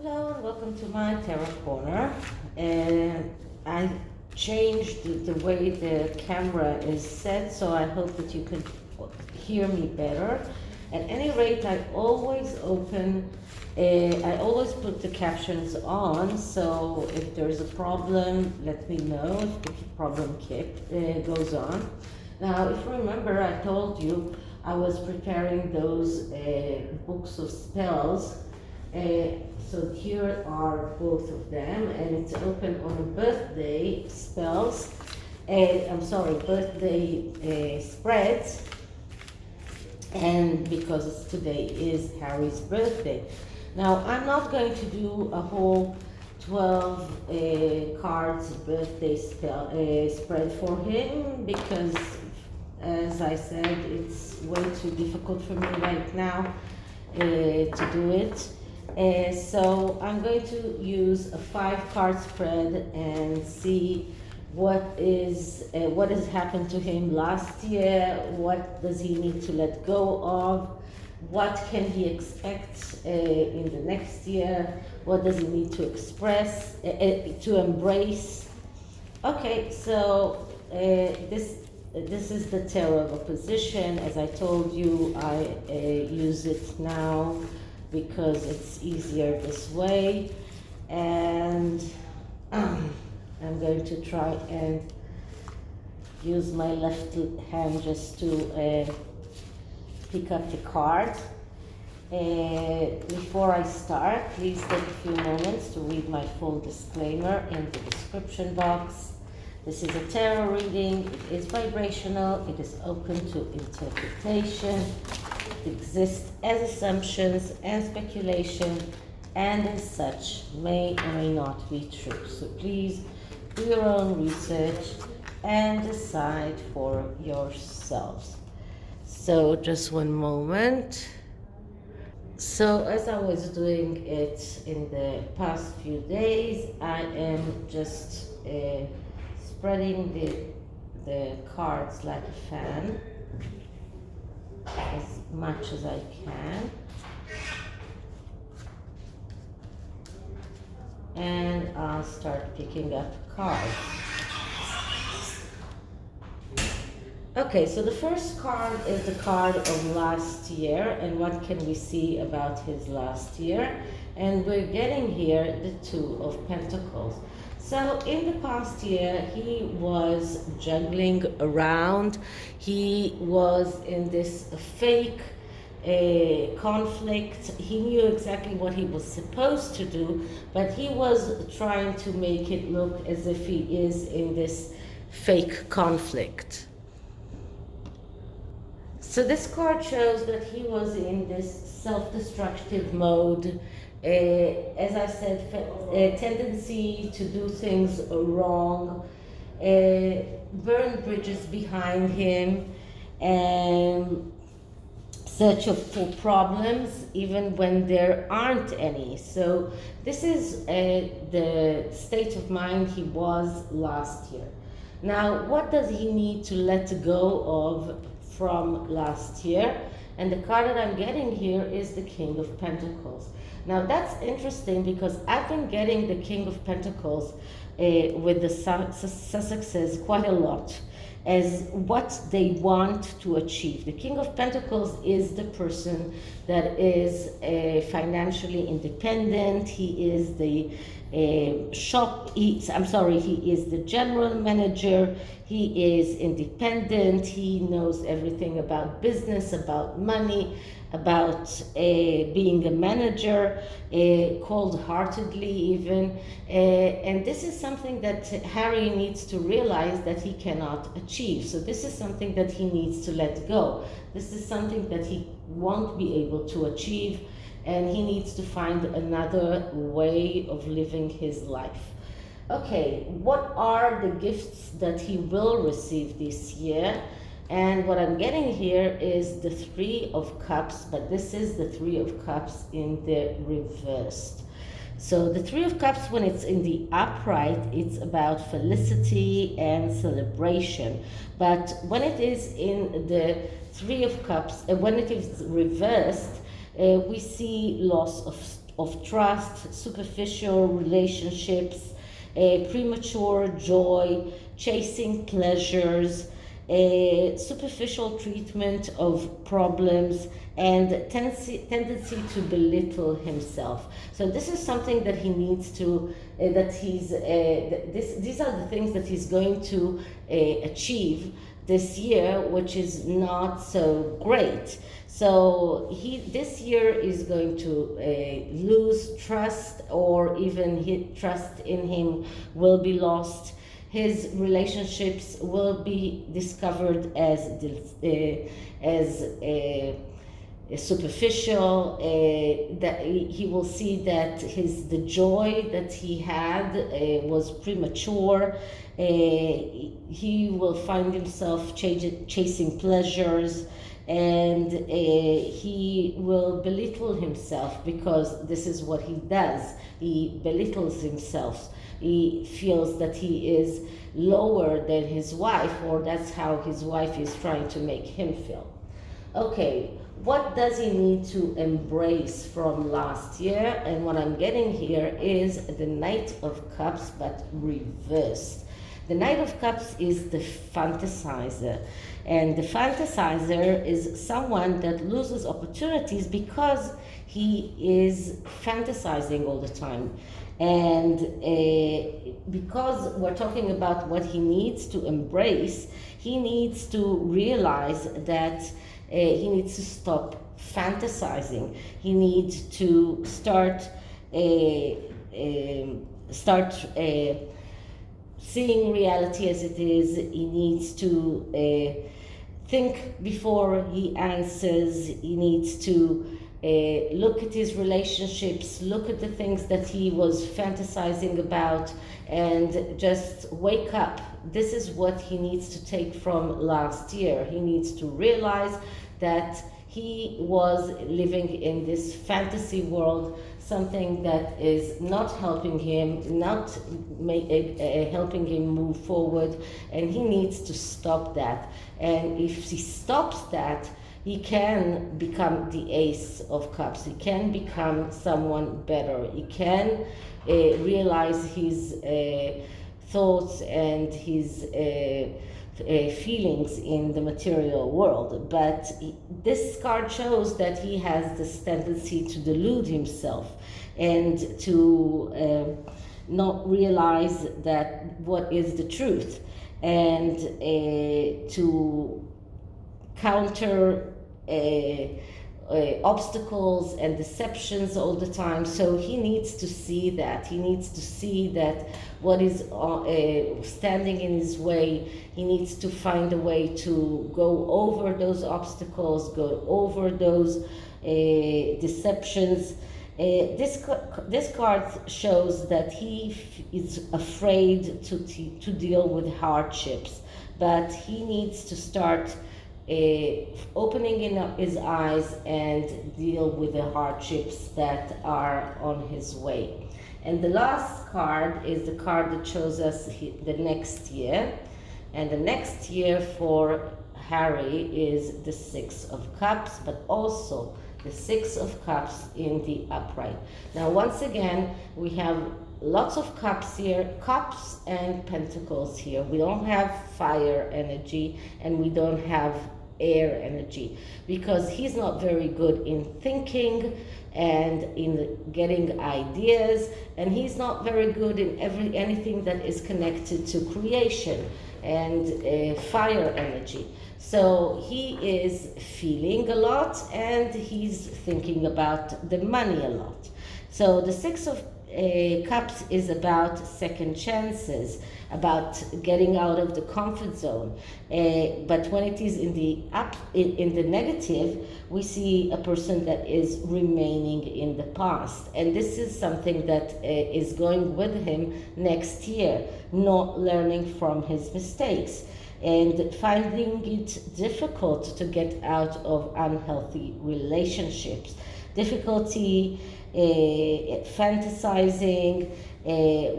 Hello and welcome to my tarot corner. And I changed the way the camera is set, so I hope that you can hear me better. At any rate, I always put the captions on, so if there's a problem, let me know if the problem goes on. Now, if you remember, I told you I was preparing those books of spells. So here are both of them, and it's open on a birthday spells. Birthday spreads. And because today is Harry's birthday. Now, I'm not going to do a whole 12 cards birthday spread for him because, as I said, it's way too difficult for me right now to do it. So I'm going to use a 5-card spread and see what has happened to him last year, what does he need to let go of, what can he expect in the next year, what does he need to to embrace. Okay, so this is the Tarot of Opposition. As I told you, I use it now because it's easier this way, and I'm going to try and use my left hand just to pick up the card. Before I start, please take a few moments to read my full disclaimer in the description box. This is a tarot reading. It is vibrational. It is open to interpretation. It exists as assumptions and speculation, and as such may or may not be true. So please do your own research and decide for yourselves. So just one moment. So as I was doing it in the past few days, I am just spreading the cards like a fan as much as I can. And I'll start picking up cards. Okay, so the first card is the card of last year, and what can we see about his last year? And we're getting here the Two of Pentacles. So in the past year, he was juggling around. He was in this fake conflict. He knew exactly what he was supposed to do, but he was trying to make it look as if he is in this fake conflict. So this card shows that he was in this self-destructive mode. As I said, a tendency to do things wrong, burn bridges behind him, and search for problems even when there aren't any. So this is the state of mind he was last year. Now, what does he need to let go of from last year? And the card that I'm getting here is the King of Pentacles. Now that's interesting because I've been getting the King of Pentacles with the Sussexes quite a lot as what they want to achieve. The King of Pentacles is the person that is financially independent. He is the he is the general manager. He is independent. He knows everything about business, about money, about being a manager, cold-heartedly even. And this is something that Harry needs to realize that he cannot achieve. So this is something that he needs to let go. This is something that he won't be able to achieve, and he needs to find another way of living his life. Okay, what are the gifts that he will receive this year? And what I'm getting here is the Three of Cups, but this is the Three of Cups in the reversed. So the Three of Cups, when it's in the upright, it's about felicity and celebration. But when it is in the Three of Cups, when it is reversed, we see loss of trust, superficial relationships, premature joy, chasing pleasures, superficial treatment of problems, and tendency to belittle himself. So this is something that he needs to, these are the things that he's going to achieve this year, which is not so great. So this year is going to lose trust, or even his trust in him will be lost. His relationships will be discovered as superficial. That he will see that the joy that he had was premature. He will find himself chasing pleasures, and he will belittle himself, because this is what he does. He belittles himself. He feels that he is lower than his wife, or that's how his wife is trying to make him feel. Okay, what does he need to embrace from last year? And what I'm getting here is the Knight of Cups, but reversed. The Knight of Cups is the fantasizer. And the fantasizer is someone that loses opportunities because he is fantasizing all the time. And because we're talking about what he needs to embrace, he needs to realize that he needs to stop fantasizing. He needs to start seeing reality as it is. He needs to think before he answers. He needs to look at his relationships, look at the things that he was fantasizing about, and just wake up. This is what he needs to take from last year. He needs to realize that he was living in this fantasy world, something that is not helping him, not helping him move forward, and he needs to stop that. And if he stops that, he can become the Ace of Cups. He can become someone better. He can realize his thoughts and his feelings in the material world. But this card shows that he has this tendency to delude himself and to not realize that what is the truth, and to counter obstacles and deceptions all the time. So he needs to see that. He needs to see that what is standing in his way, he needs to find a way to go over those obstacles, go over those deceptions. This card shows that he is afraid to deal with hardships, but he needs to start opening his eyes and deal with the hardships that are on his way. And the last card is the card that shows us the next year. And the next year for Harry is the Six of Cups, but also the Six of Cups in the upright. Now, once again, we have lots of cups here, cups and pentacles here. We don't have fire energy, and we don't have air energy, because he's not very good in thinking and in getting ideas, and he's not very good in anything that is connected to creation and fire energy. So he is feeling a lot, and he's thinking about the money a lot. So the Six of Cups is about second chances, about getting out of the comfort zone. But when it is in the negative, we see a person that is remaining in the past. And this is something that is going with him next year, not learning from his mistakes and finding it difficult to get out of unhealthy relationships. Difficulty fantasizing,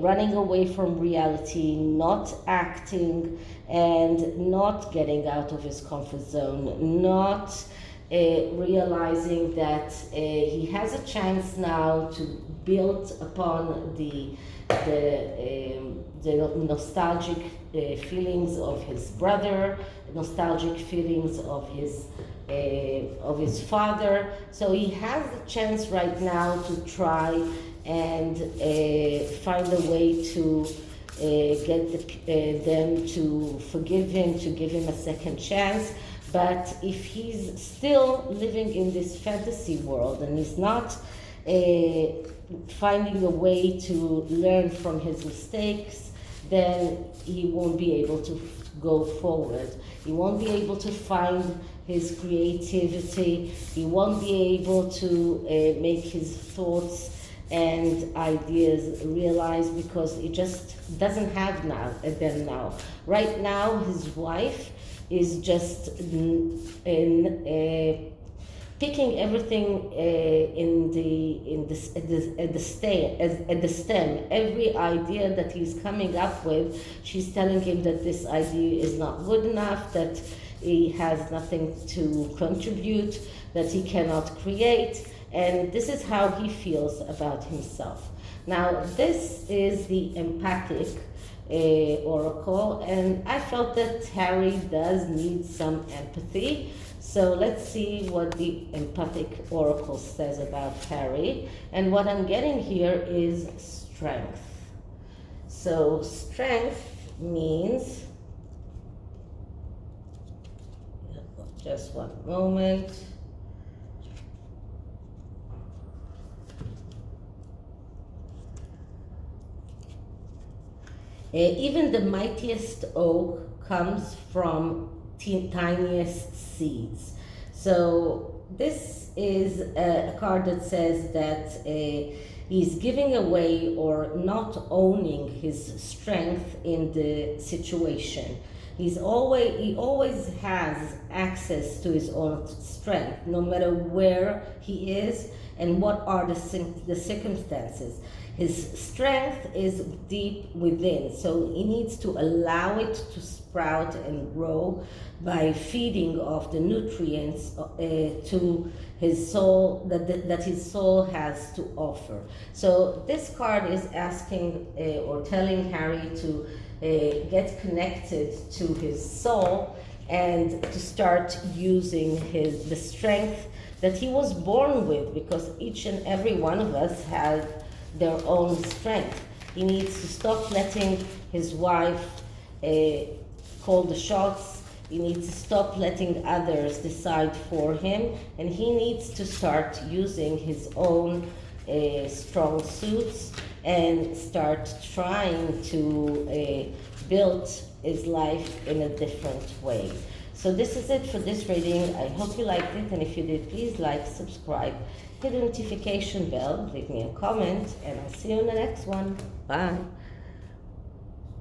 running away from reality, not acting, and not getting out of his comfort zone, not realizing that he has a chance now to build upon the nostalgic feelings of his brother, nostalgic feelings of his father. So he has the chance right now to try and find a way to get them to forgive him, to give him a second chance. But if he's still living in this fantasy world and he's not finding a way to learn from his mistakes, then he won't be able to go forward. He won't be able to find his creativity. He won't be able to make his thoughts and ideas realize, because he just doesn't have them now. Right now, his wife is just picking everything at the stem. Every idea that he's coming up with, she's telling him that this idea is not good enough, that he has nothing to contribute, that he cannot create, and this is how he feels about himself. Now, this is the empathic oracle, and I felt that Harry does need some empathy. So let's see what the empathic oracle says about Harry. And what I'm getting here is strength. So strength means, just one moment. Even the mightiest oak comes from tiniest seeds. So this is a card that says that he's giving away or not owning his strength in the situation. He always has access to his own strength, no matter where he is and what are the circumstances. His strength is deep within, so he needs to allow it to sprout and grow by feeding off the nutrients to his soul that his soul has to offer. So this card is asking or telling Harry to get connected to his soul and to start using the strength that he was born with, because each and every one of us has their own strength. He needs to stop letting his wife call the shots. He needs to stop letting others decide for him, and he needs to start using his own strong suits and start trying to build his life in a different way. So this is it for this reading. I hope you liked it, and if you did, please like, subscribe, hit the notification bell, leave me a comment, and I'll see you in the next one. Bye.